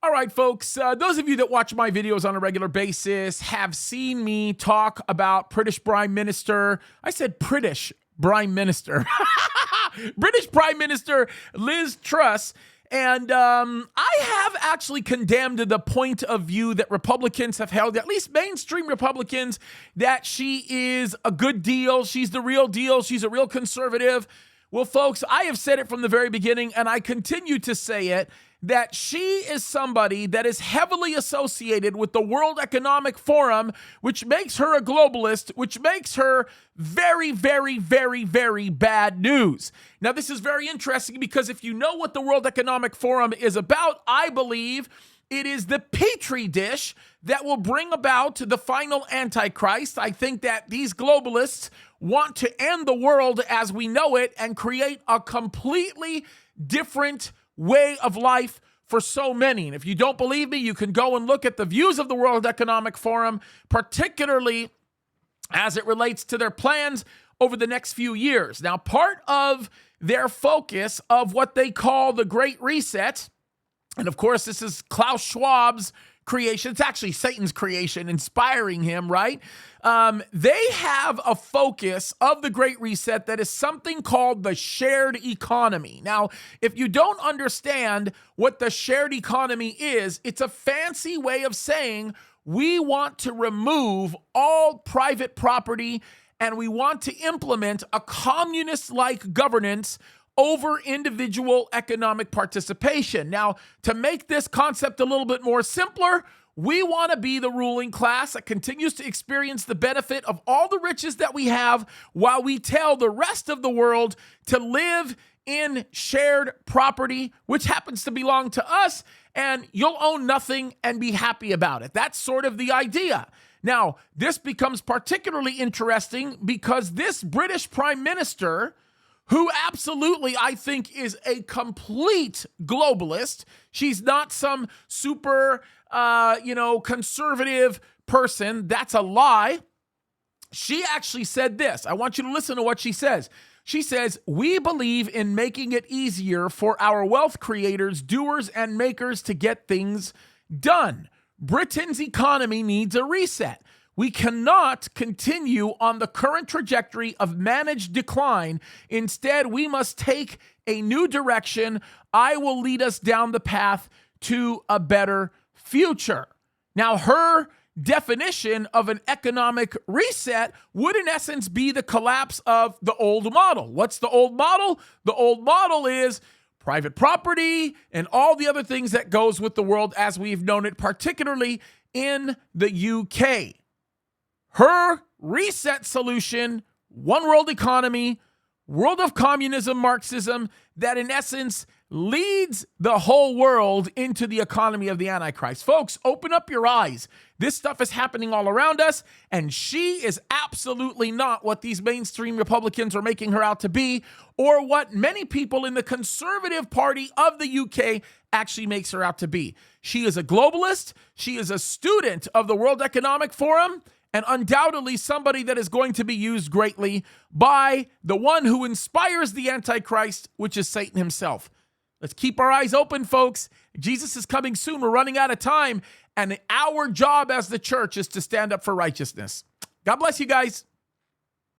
All right, folks, those of you that watch my videos on a regular basis have seen me talk about British Prime Minister. I said British Prime Minister. British Prime Minister Liz Truss. And I have actually condemned the point of view that Republicans have held, at least mainstream Republicans, that she is a good deal. She's the real deal. She's a real conservative. Well, folks, I have said it from the very beginning, and I continue to say it, that she is somebody that is heavily associated with the World Economic Forum, which makes her a globalist, which makes her very, very, very, very bad news. Now, this is very interesting because if you know what the World Economic Forum is about, I believe it is the petri dish that will bring about the final Antichrist. I think that these globalists want to end the world as we know it and create a completely different way of life for so many. And if you don't believe me, you can go and look at the views of the World Economic Forum, particularly as it relates to their plans over the next few years. Now, part of their focus of what they call the Great Reset, and of course, this is Klaus Schwab's creation. It's actually Satan's creation, inspiring him, right? They have a focus of the Great Reset that is something called the shared economy. Now, if you don't understand what the shared economy is, it's a fancy way of saying we want to remove all private property and we want to implement a communist-like governance over individual economic participation. Now, to make this concept a little bit more simpler, we want to be the ruling class that continues to experience the benefit of all the riches that we have while we tell the rest of the world to live in shared property, which happens to belong to us, and you'll own nothing and be happy about it. That's sort of the idea. Now, this becomes particularly interesting because this British Prime Minister, who absolutely, I think, is a complete globalist. She's not some super, conservative person. That's a lie. She actually said this. I want you to listen to what she says. She says, "We believe in making it easier for our wealth creators, doers, and makers to get things done. Britain's economy needs a reset. We cannot continue on the current trajectory of managed decline. Instead, we must take a new direction. I will lead us down the path to a better future." Now, her definition of an economic reset would, in essence, be the collapse of the old model. What's the old model? The old model is private property and all the other things that goes with the world as we've known it, particularly in the UK. Her reset solution, one world economy, world of communism, Marxism, that in essence leads the whole world into the economy of the Antichrist. Folks, open up your eyes. This stuff is happening all around us, and she is absolutely not what these mainstream Republicans are making her out to be, or what many people in the Conservative Party of the UK actually makes her out to be. She is a globalist. She is a student of the World Economic Forum, and undoubtedly somebody that is going to be used greatly by the one who inspires the Antichrist, which is Satan himself. Let's keep our eyes open, folks. Jesus is coming soon. We're running out of time. And our job as the church is to stand up for righteousness. God bless you guys.